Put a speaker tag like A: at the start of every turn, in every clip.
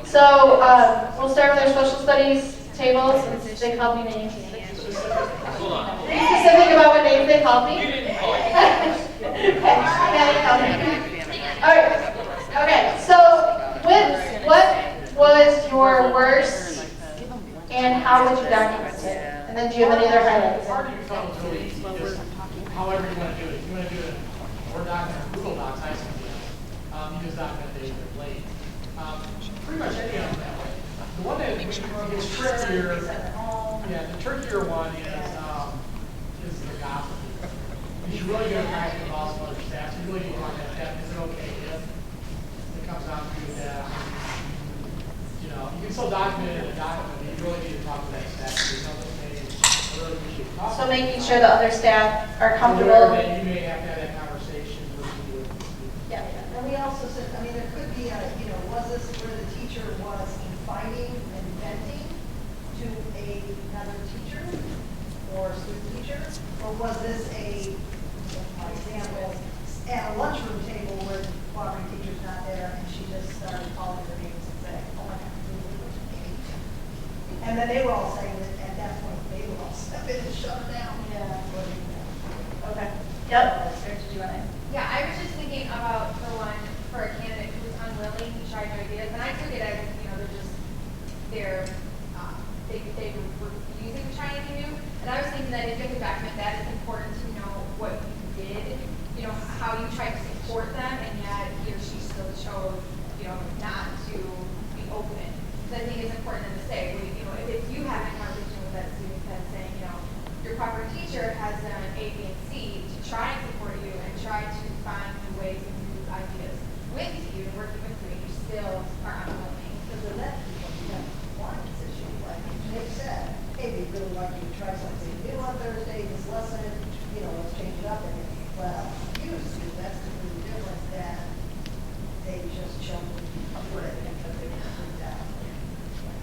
A: So we'll start with our social studies table since they called me names.
B: Hold on.
A: Be specific about what names they called me.
B: You didn't call it.
A: Okay. Yeah, they called me. All right. Okay. So what was your worst and how would you document it? And then do you have any other highlights?
C: Part of your phone is really just however you want to do it. If you want to do it in Word document or Google Docs, I see you just document the late. Pretty much any of them that way. The one that gets trickier, the trickier one is the gossip. You should really go back to the boss of other staff. So you really need to find that step. Is it okay if it comes down to that? You know, you can still document it in a document, but you really need to talk to that staff. There's nothing
A: So making sure the other staff are comfortable.
C: That you may have to have that conversation with you.
A: Yeah.
D: And we also said, I mean, there could be a, was this where the teacher was inviting and venting to another teacher or student teacher? Or was this for example, at a lunchroom table where the cooperating teacher's not there and she just started calling their names and saying, oh my God, and then they were all saying that at that point they will all step in and shut her down.
A: Yeah. Okay. Yep. Sarah, did you want to?
E: Yeah, I was just thinking about for a candidate who was unwilling to try new ideas, and I took it as they were refusing to try anything new. And I was thinking that if you have to document that, it's important to know what you did, how you tried to support them, and yet he or she still chose, not to be open. So I think it's important to say, if you have a conversation with that student that's saying, your proper teacher has done A, B, and C to try and support you and try to find new ways and new ideas with you and working with you, and you still are unwilling.
D: Because the left people have one issue, like Nick said, hey, we'd really like you to try something new on Thursday, this lesson, let's change it up. And well, you see, that's completely different than they just chose to put it because they want to put that.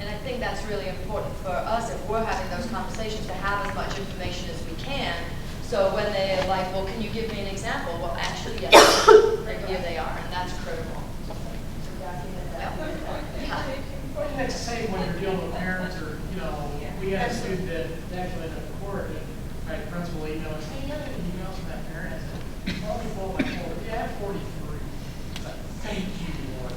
F: And I think that's really important for us if we're having those conversations to have as much information as we can. So when they're like, well, can you give me an example? Well, actually, yes, and here they are, and that's critical.
C: Well, you have to say when you're dealing with parents or, we had a student that actually ended up in court and my principal emailed us, hey, you have any emails from that parent? I said, well, let me pull my folder. Yeah, I have 43. Like, thank you, Lord.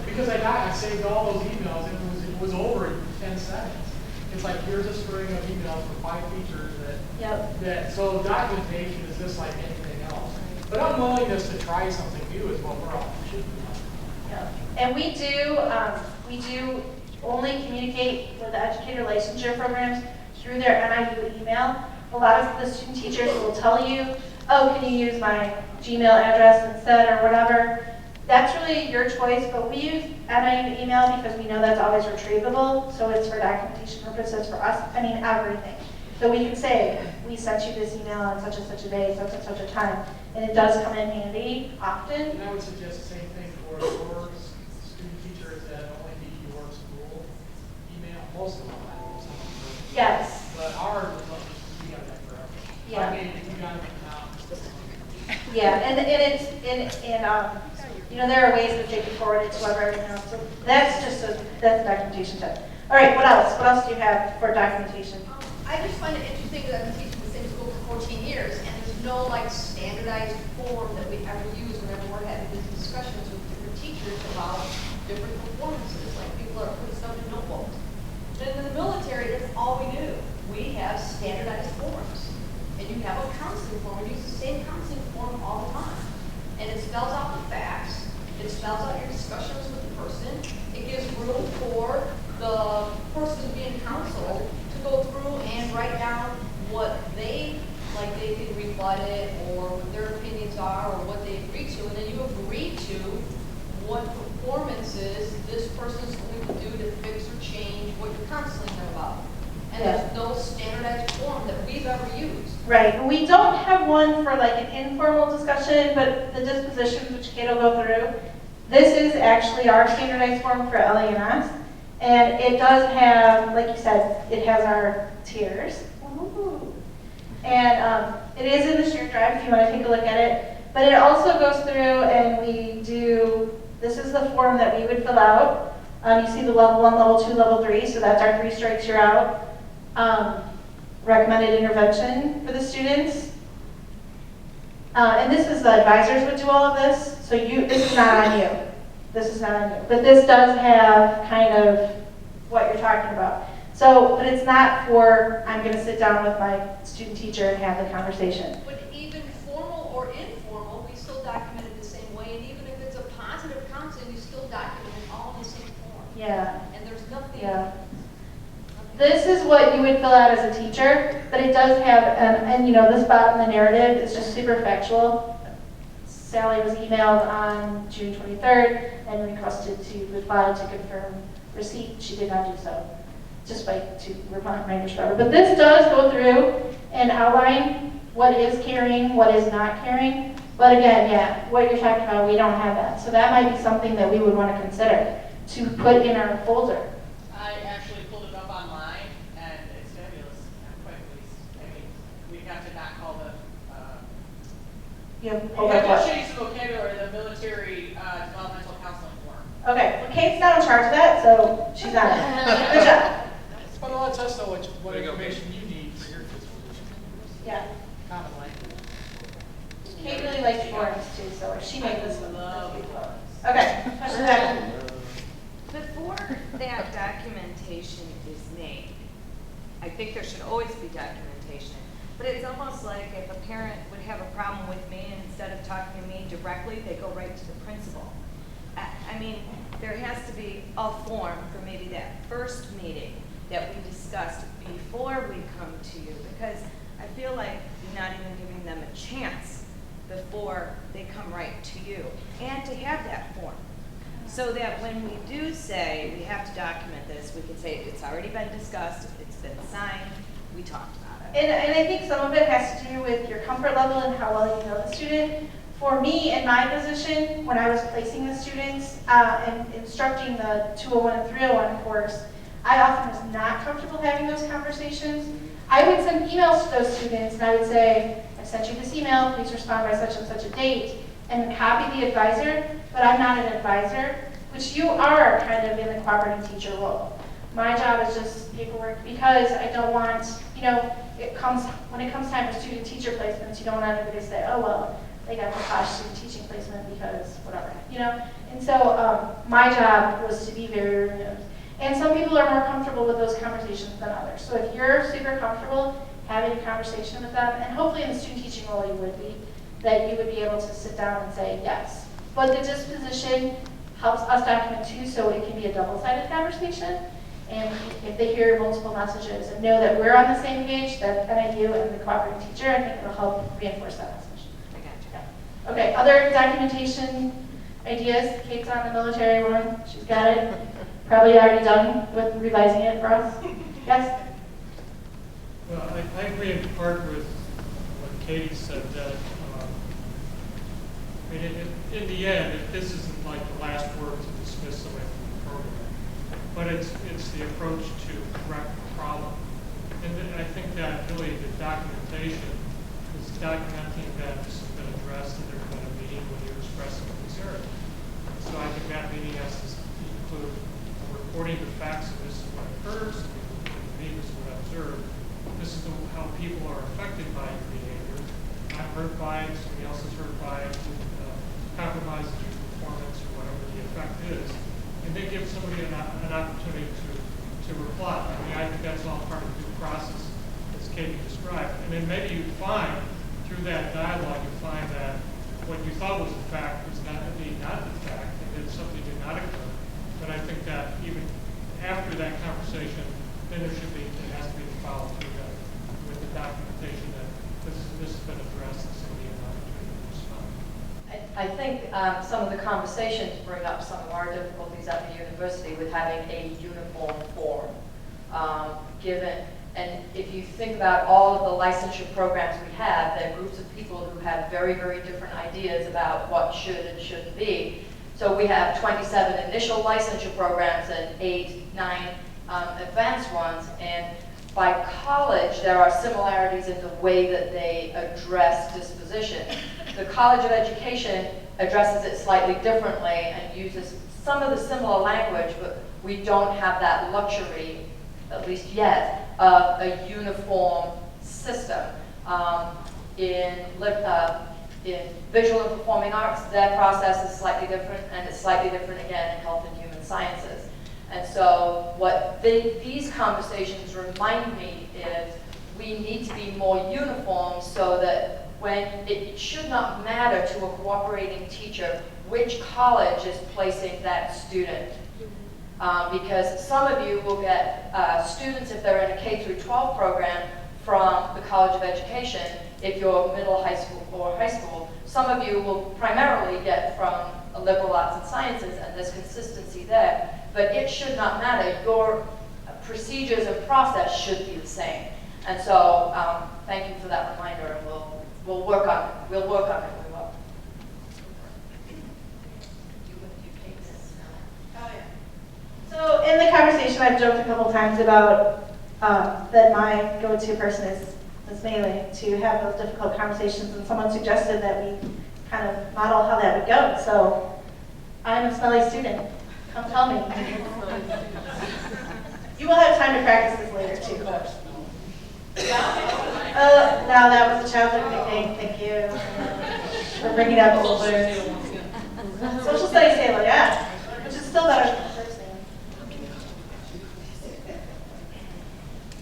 C: Because I saved all those emails and it was over in 10 seconds. It's like, here's a string of emails from 5 teachers so documentation is just like anything else. But unwillingness to try something new is what we're all should be on.
A: Yeah. And we do only communicate with the educator licensure programs through their NIU email. A lot of the student teachers will tell you, oh, can you use my Gmail address instead or whatever. That's really your choice, but we use NIU email because we know that's always retrievable, so it's for documentation purposes for us, everything. So we can say, we sent you this email on such and such a day, such and such a time, and it does come in handy often.
C: And I would suggest the same thing for your student teachers that only need your school email. Most of them have something.
A: Yes.
C: But ours is we have that forever.
A: Yeah.
C: I mean, you got it now.
A: Yeah, and there are ways that they can forward it to whoever, so that's documentation tip. All right, what else? What else do you have for documentation?
G: I just find it interesting that I've been teaching the same school for 14 years, and there's no standardized form that we ever use whenever we're having these discussions with different teachers about different performances. Like people are putting stuff in notebooks. Then in the military, that's all we do. We have standardized forms, and you have a counseling form. We use the same counseling form all the time, and it spells out the facts. It spells out your discussions with the person. It gives room for the person being counseled to go through and write down what they can rebut it or what their opinions are or what they agree to, and then you agree to what performances this person's going to do to fix or change what you're counseling them about. And there's no standardized form that we've ever used.
A: Right. We don't have one for an informal discussion, but the dispositions, which Kate will go through, this is actually our standardized form for LA&S. And it does have, like you said, it has our tiers. Ooh. And it is in the shared drive if you want to take a look at it. But it also goes through and we do, this is the form that we would fill out. You see the level 1, level 2, level 3, so that's our 3 strikes, you're out. Recommended intervention for the students. And this is the advisors would do all of this, so this is not on you. This is not on you. But this does have kind of what you're talking about. So, but it's not for, I'm going to sit down with my student teacher and have the conversation.
G: But even formal or informal, we still document it the same way, and even if it's a positive counseling, you still document it all in the same form.
A: Yeah.
G: And there's nothing.
A: Yeah. This is what you would fill out as a teacher, but it does have, and you know, this bottom, the narrative is just super factual. Sally was emailed on June 23rd and requested to reply to confirm receipt. She did not do so, just by to reminders forever. But this does go through and outline what is carrying, what is not carrying. But again, yeah, what you're talking about, we don't have that. So that might be something that we would want to consider to put in our folder.
B: I actually pulled it up online, and it's fabulous. I'm quite pleased. I mean, we have to not call the,
A: You have
B: we
A: pulled
B: have
A: up
B: to
A: what?
B: change the vocabulary, the military developmental counseling form.
A: Okay, well, Kate's not in charge of that, so she's on it. Good job.
C: But it lets us know what information you need for your disposition.
A: Yeah.
C: Common language.
A: Kate really likes forms too, so if she made this one, this would be fun. Okay, question back.
H: Before that documentation is made, I think there should always be documentation. But it's almost like if a parent would have a problem with me, and instead of talking to me directly, they go right to the principal. I mean, there has to be a form for maybe that first meeting that we discussed before we come to you, because I feel like you're not even giving them a chance before they come right to you. And to have that form, so that when we do say we have to document this, we can say it's already been discussed, it's been signed, we talked about it.
A: And I think some of it has to do with your comfort level and how well you know the student. For me, in my position, when I was placing the students and instructing the 201 and 301 course, I often was not comfortable having those conversations. I would send emails to those students and I would say, I sent you this email, please respond by such and such a date, and copy the advisor, but I'm not an advisor, which you are kind of in the cooperating teacher role. My job is just paperwork because I don't want, you know, when it comes time for student teacher placements, you don't want everybody to say, oh, well, they got the posh student teaching placement because whatever, you know? And so my job was to be very removed. And some people are more comfortable with those conversations than others. So if you're super comfortable having a conversation with them, and hopefully in the student teaching role you would be, that you would be able to sit down and say yes. But the disposition helps us document too, so it can be a double-sided conversation. And if they hear multiple messages and know that we're on the same page, that NIU and the cooperating teacher, I think it'll help reinforce that message.
H: I got you.
A: Yeah. Okay, other documentation ideas? Kate's on the military one. She's got it. Probably already done with revising it for us. Yes?
I: Well, I agree in part with what Katie said, that I mean, in the end, if this isn't like the last word to dismiss somebody from the program, but it's the approach to correct the problem. And then I think that really the documentation is documenting that this has been addressed and there's been a meeting when you're expressing concern. So I think that meeting has to include reporting the facts of this is what occurs, me, this is what I observed. This is how people are affected by your behavior. I'm hurt by it, somebody else is hurt by it, compromises your performance or whatever the effect is. And they give somebody an opportunity to reply. I mean, I think that's all part of the due process, as Katie described. And then maybe you find, through that dialogue, you find that what you thought was a fact was not indeed not the fact, and that something did not occur. But I think that even after that conversation, then it has to be followed through with the documentation that this has been addressed and somebody had an opportunity to respond.
F: I think some of the conversations bring up some of our difficulties at the university with having a uniform form. And if you think about all of the licensure programs we have, there are groups of people who have very, very different ideas about what should and shouldn't be. So we have 27 initial licensure programs and 8, 9 advanced ones. And by college, there are similarities in the way that they address disposition. The College of Education addresses it slightly differently and uses some of the similar language, but we don't have that luxury, at least yet, of a uniform system. In visual and performing arts, their process is slightly different, and it's slightly different again in health and human sciences. And so what these conversations remind me is we need to be more uniform so that when it should not matter to a cooperating teacher which college is placing that student. Because some of you will get students, if they're in a K through 12 program, from the College of Education, if you're middle, high school, or high school. Some of you will primarily get from liberal arts and sciences, and there's consistency there. But it should not matter. Your procedures and process should be the same. And so, thank you for that reminder, and we'll work on it. We'll work on it. We will. You take this now.
A: Oh, yeah. So in the conversation, I've joked a couple times about that my go-to person is Ms. Melanie to have those difficult conversations, and someone suggested that we kind of model how that would go. So I'm a smelly student. Come tell me. You will have time to practice this later too. Now that was a childhood nickname. Thank you for bringing up old words. Social studies table, yeah, which is still better than the first name.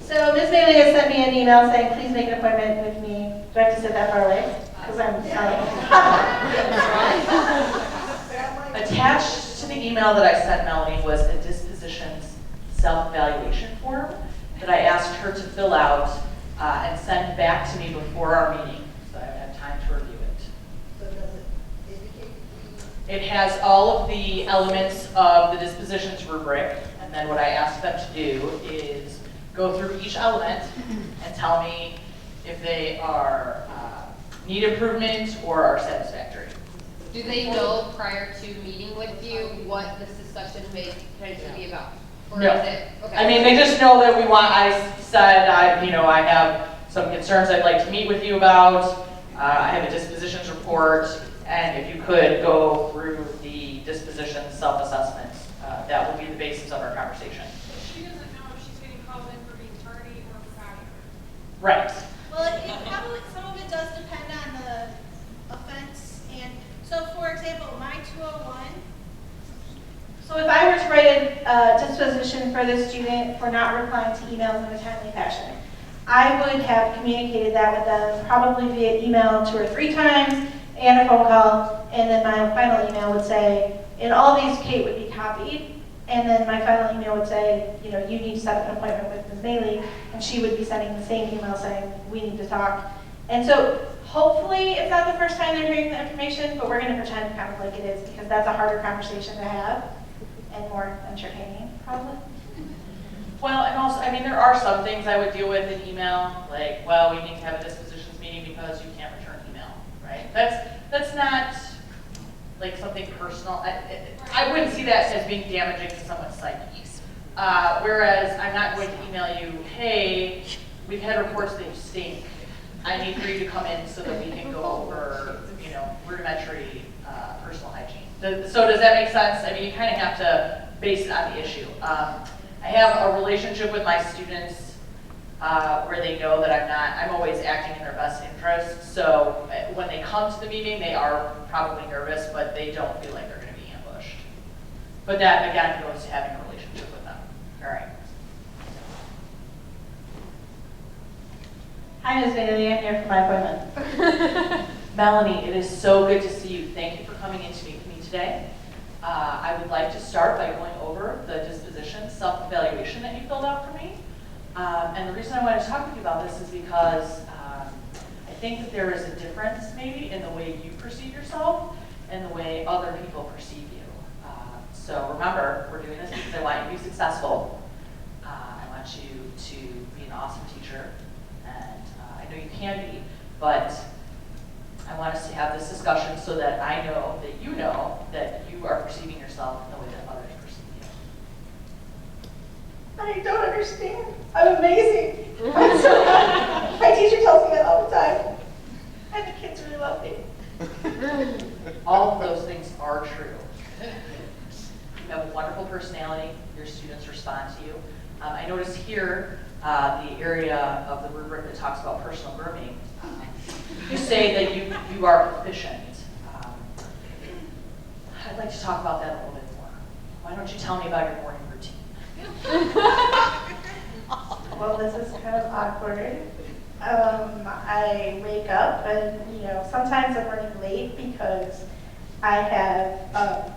A: So Ms. Bailey has sent me an email saying, please make an appointment with me. Do I have to sit that far away? Because I'm
B: Attached to the email that I sent Melanie was a Dispositions self-evaluation form that I asked her to fill out and send back to me before our meeting, so I would have time to review it.
D: So does it indicate?
B: It has all of the elements of the Dispositions rubric, and then what I asked them to do is go through each element and tell me if they are need improvement or are satisfactory.
G: Do they know prior to meeting with you what this discussion may potentially be about? Or
B: No.
G: is it, okay.
B: I mean, they just know that we want, I said, I have some concerns I'd like to meet with you about. I have a dispositions report, and if you could go through the dispositions self-assessments, that will be the basis of our conversation.
E: She doesn't know if she's getting called in for being tardy or for failure.
B: Right.
J: Well, it probably, some of it does depend on the offense, and so for example, my 201,
A: So if I were to write a disposition for the student for not replying to emails in a timely fashion, I would have communicated that with them probably via email 2 or 3 times and a phone call, and then my final email would say, in all these, Kate would be copied, and then my final email would say, you need to set up an appointment with Ms. Bailey, and she would be sending the same email saying, we need to talk. And so hopefully it's not the first time they're hearing the information, but we're going to pretend kind of like it is, because that's a harder conversation to have and more entertaining, probably.
B: Well, and also, I mean, there are some things I would deal with in email, like, well, we need to have a dispositions meeting because you can't return email, right? That's not like something personal. I wouldn't see that as being damaging to someone's psyche. Whereas I'm not going to email you, hey, we've had reports that you stink. I need for you to come in so that we can go over, rudimentary personal hygiene. So does that make sense? I mean, you kind of have to base it on the issue. I have a relationship with my students where they know that I'm always acting in their best interest. So when they come to the meeting, they are probably nervous, but they don't feel like they're going to be ambushed. But that, again, goes to having a relationship with them. All right.
A: Hi, Ms. Bailey, I'm here for my appointment.
B: Melanie, it is so good to see you. Thank you for coming in to meet with me today. I would like to start by going over the disposition self-evaluation that you filled out for me. And the reason I want to talk with you about this is because I think that there is a difference maybe in the way you perceive yourself and the way other people perceive you. So remember, we're doing this because I want you to be successful. I want you to be an awesome teacher, and I know you can be, but I want us to have this discussion so that I know that you are perceiving yourself in the way that others perceive you.
A: I don't understand. I'm amazing. I'm so happy. My teacher tells me that all the time. And the kids really love me.
B: All of those things are true. You have a wonderful personality. You're your students respond to you. I noticed here, the area of the rubric that talks about personal grooming, you say that you are proficient. I'd like to talk about that a little bit more. Why don't you tell me about your morning routine?
A: Well, this is kind of awkward. I wake up and, sometimes I'm running late because I have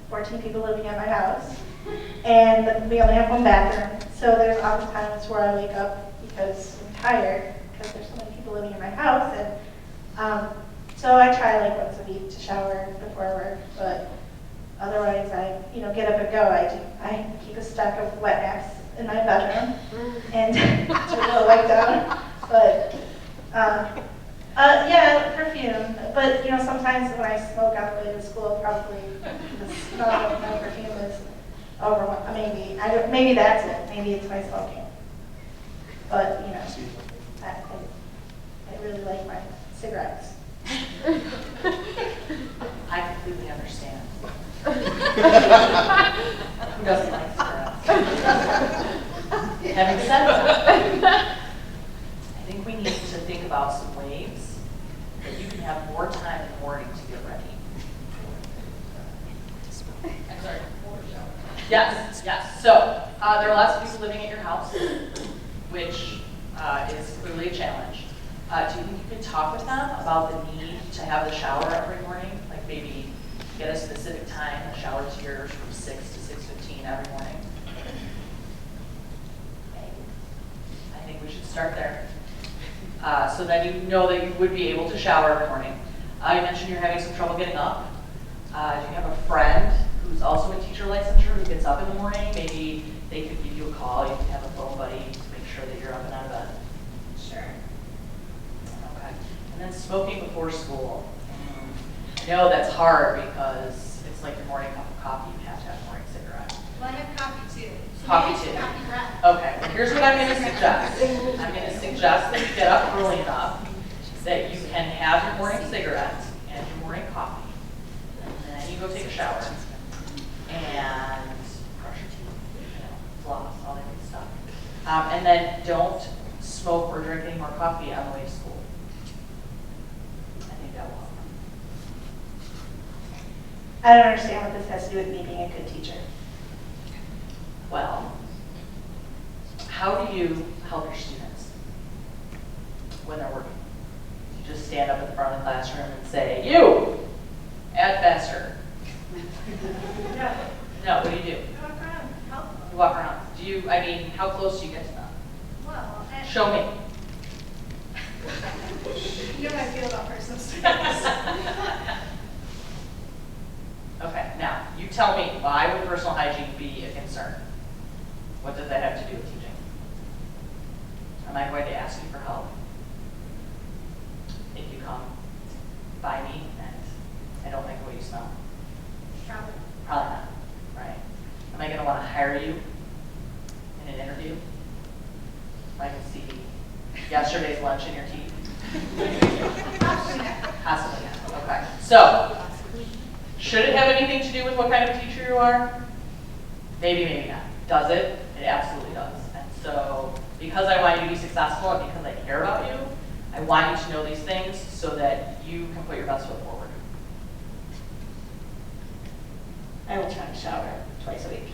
A: 14 people living at my house, and we only have one bathroom. So there's often times where I wake up because I'm tired, because there's so many people living in my house, and so I try like once a week to shower before work, but otherwise I, get up and go. I keep a stack of wet naps in my bedroom and just go like down. But yeah, perfume. But sometimes when I smoke on the way to school, probably the smell of my perfume is overwhelming. Maybe that's it. Maybe it's my smoking. But I really like my cigarettes.
B: I completely understand. Who doesn't like cigarettes? Having said that, I think we need to think about some ways that you can have more time in the morning to get ready. I'm sorry. Yes, yes. So there are lots of people living at your house, which is clearly a challenge. Do you think you could talk with them about the need to have the shower every morning? Like maybe get a specific time, the shower's yours from 6 to 6:15 every morning? I think we should start there. So that you know that you would be able to shower every morning. You mentioned you're having some trouble getting up. Do you have a friend who's also in teacher licensure who gets up in the morning? Maybe they could give you a call. You could have a phone buddy to make sure that you're up and out of bed.
J: Sure.
B: Okay. And then smoking before school. I know that's hard because it's like your morning cup of coffee. You have to have a morning cigarette.
J: Well, I have coffee too. So
B: Coffee
J: maybe
B: too.
J: Coffee breath.
B: Okay, well, here's what I'm going to suggest. I'm going to suggest that you get up early enough that you can have your morning cigarette and your morning coffee. And then you go take a shower and brush your teeth, floss, all that good stuff. And then don't smoke or drink any more coffee on the way to school. I think that will help.
A: I don't understand what this has to do with me being a good teacher.
B: Well, how do you help your students when they're working? You just stand up in front of the classroom and say, "You, add faster." No, what do you do?
J: Walk around, help them.
B: You walk around. How close do you get to them?
J: Well,
B: Show me.
J: you know how I feel about personal students.
B: Okay, now, you tell me, why would personal hygiene be a concern? What does that have to do with teaching? Am I going to ask you for help? If you come by me and I don't like the way you smell?
J: Probably.
B: Probably not, right? Am I going to want to hire you in an interview? I can see yesterday's lunch in your teeth.
J: Possibly not.
B: Possibly not. Okay. So, should it have anything to do with what kind of teacher you are? Maybe, maybe not. Does it? It absolutely does. And so, because I want you to be successful and because I care about you, I want you to know these things so that you can put your best foot forward.
A: I will try to shower twice a week.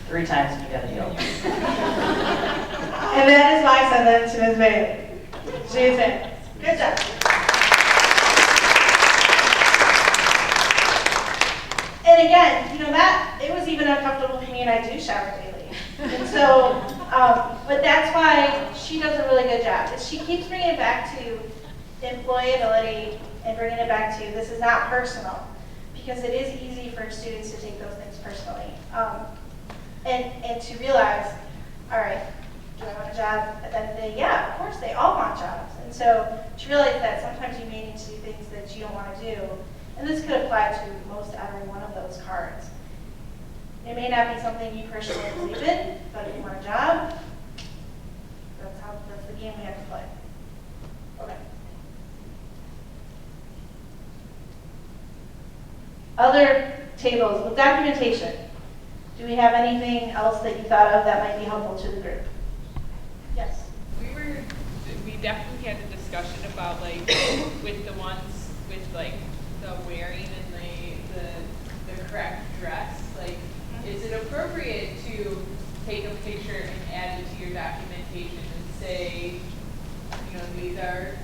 B: 3 times and you get a deal.
A: And that is why I sent that to Ms. Bailey. She is in. Good job. And again, that it was even uncomfortable for me, and I do shower daily. And so, but that's why she does a really good job. Is she keeps bringing it back to employability and bringing it back to this is not personal, because it is easy for students to take those things personally, and to realize, all right, do I want a job at the end of the day? Yeah, of course, they all want jobs. And so to realize that sometimes you may need to do things that you don't want to do. And this could apply to most every one of those cards. It may not be something you personally believe in, but if you want a job, that's the game we have to play. Okay. Other tables with documentation. Do we have anything else that you thought of that might be helpful to the group? Yes.
K: We definitely had a discussion about like with the ones with like the wearing and the correct dress, like is it appropriate to take a picture and add it to your documentation and say, you know, these are,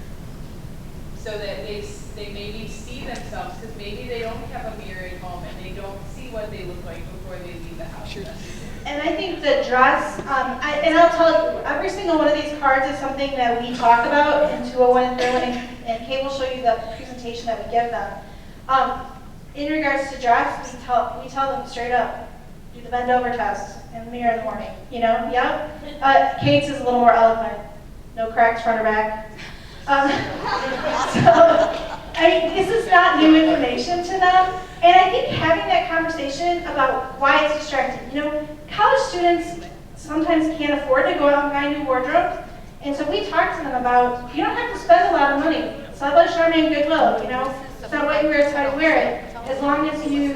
K: so that they maybe see themselves, because maybe they don't have a mirror at home and they don't see what they look like before they leave the house. Sure.
A: And I think the dress, and I'll tell you, every single one of these cards is something that we talk about in 201 and 301, and Kate will show you the presentation that we give them. In regards to dress, we tell them straight up, do the bend over test in the mirror in the morning, you know, yeah? Kate's is a little more eloquent, no cracks front or back. So, I mean, this is not new information to them, and I think having that conversation about why it's distracting, you know, college students sometimes can't afford to go out and buy new wardrobes, and so we talk to them about, you don't have to spend a lot of money. Salvation Army and Goodwill, you know, it's not what you wear, it's how you wear it. As long as you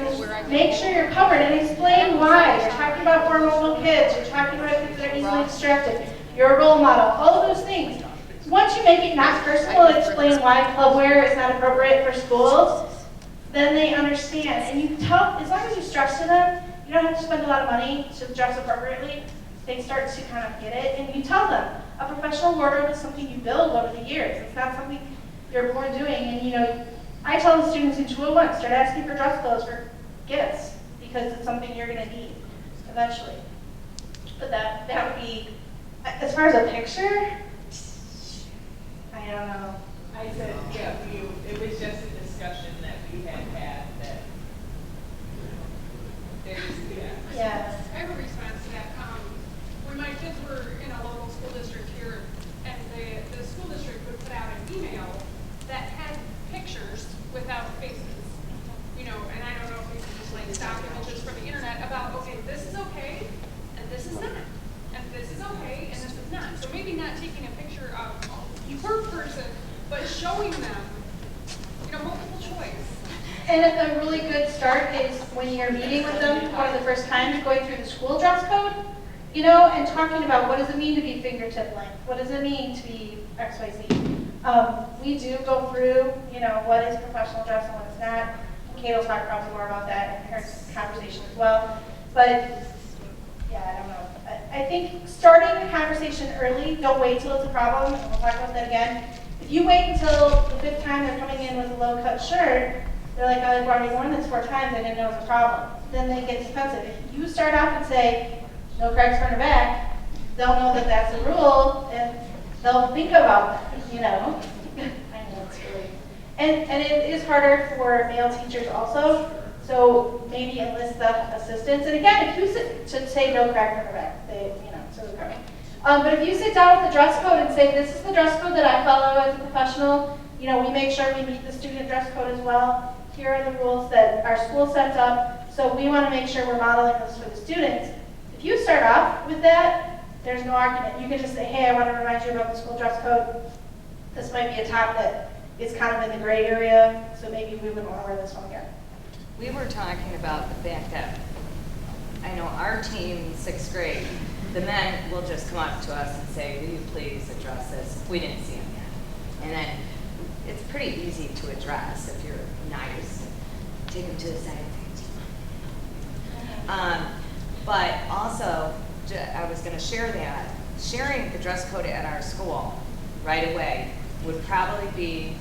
A: make sure you're covered and explain why. You're talking about hormonal kids, you're talking about kids that are easily distracted, you're a role model, all of those things. Once you make it not personal and explain why club wear is not appropriate for schools, then they understand. And you tell, as long as you stress to them, you don't have to spend a lot of money to dress appropriately, they start to kind of get it. And you tell them, a professional wardrobe is something you build over the years. It's not something you're born doing. And you know, I tell the students in 201, start asking for dress clothes for gifts, because it's something you're going to need eventually. But that would be, as far as a picture, I don't know.
K: I said, yeah, it was just a discussion that we had that there's,
A: Yeah.
L: I have a response to that. When my kids were in a local school district here, and the school district would put out an email that had pictures without faces, you know, and I don't know if these are just like stock images from the internet about, okay, this is okay, and this is not, and this is okay, and this is not. So maybe not taking a picture of per person, but showing them, you know, multiple choice.
A: And a really good start is when you're meeting with them one of the first times, going through the school dress code, you know, and talking about what does it mean to be fingertip length? What does it mean to be XYZ? We do go through, you know, what is professional dress and what is not. Kate will talk probably more about that in her conversation as well. But yeah, I don't know. I think starting the conversation early, don't wait till it's a problem, and we'll talk about that again. If you wait until the 5th time they're coming in with a low-cut shirt, they're like, I've already worn this 4 times, I didn't know it was a problem. Then they get defensive. If you start off and say, no cracks front or back, they'll know that that's a rule, and they'll think about that, you know. I know it's really, and it is harder for male teachers also. So maybe enlist the assistants. And again, if you should say no crack front or back, they, you know, so they're coming. But if you sit down with the dress code and say, this is the dress code that I follow as a professional, you know, we make sure we meet the student dress code as well. Here are the rules that our school sets up. So we want to make sure we're modeling this for the students. If you start off with that, there's no argument. You can just say, hey, I want to remind you about the school dress code. This might be a top that is kind of in the gray area, so maybe we wouldn't want to wear this one again.
H: We were talking about the fact that, I know our team in 6th grade, the men will just come up to us and say, will you please address this? We didn't see them yet. And then it's pretty easy to address if you're nice. Take them to the side. But also, I was going to share that. Sharing the dress code at our school right away would probably be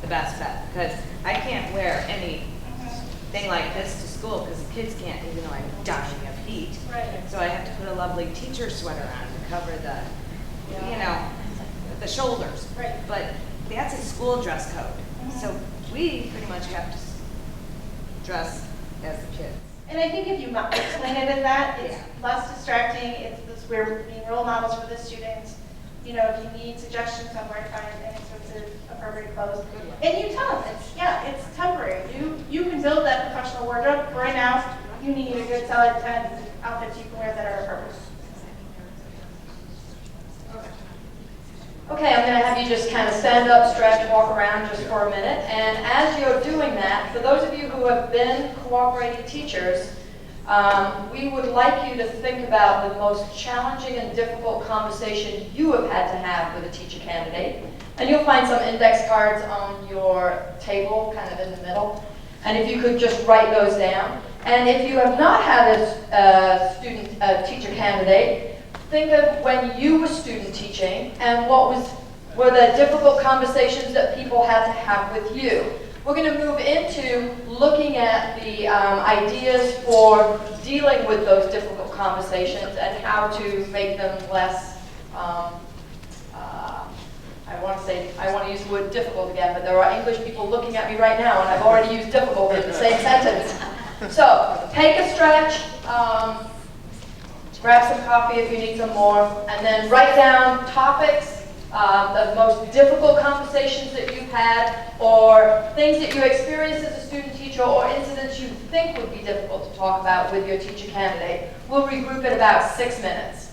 H: the best bet, because I can't wear anything like this to school because the kids can't, even though I'm dying of heat.
A: Right.
H: So I have to put a lovely teacher sweater on to cover the, you know, the shoulders.
A: Right.
H: But that's a school dress code. So we pretty much have to dress as the kids.
A: And I think if you explain it as that, it's less distracting. It's this, we're being role models for the students. You know, if you need suggestions on where to find inexpensive, appropriate clothes, and you tell them it's temporary. You can build that professional wardrobe. Right now, you need a good solid 10 outfits you can wear that are appropriate.
F: Okay, I'm going to have you just kind of stand up, stretch, walk around just for a minute. And as you're doing that, for those of you who have been cooperating teachers, we would like you to think about the most challenging and difficult conversation you have had to have with a teacher candidate. And you'll find some index cards on your table, kind of in the middle. And if you could just write those down. And if you have not had a teacher candidate, think of when you were student teaching and were the difficult conversations that people had to have with you. We're going to move into looking at the ideas for dealing with those difficult conversations and how to make them less, I want to use the word difficult again, but there are English people looking at me right now, and I've already used difficult in the same sentence. So, take a stretch, grab some coffee if you need some more, and then write down topics, the most difficult conversations that you've had, or things that you experienced as a student teacher, or incidents you think would be difficult to talk about with your teacher candidate. We'll regroup in about 6 minutes.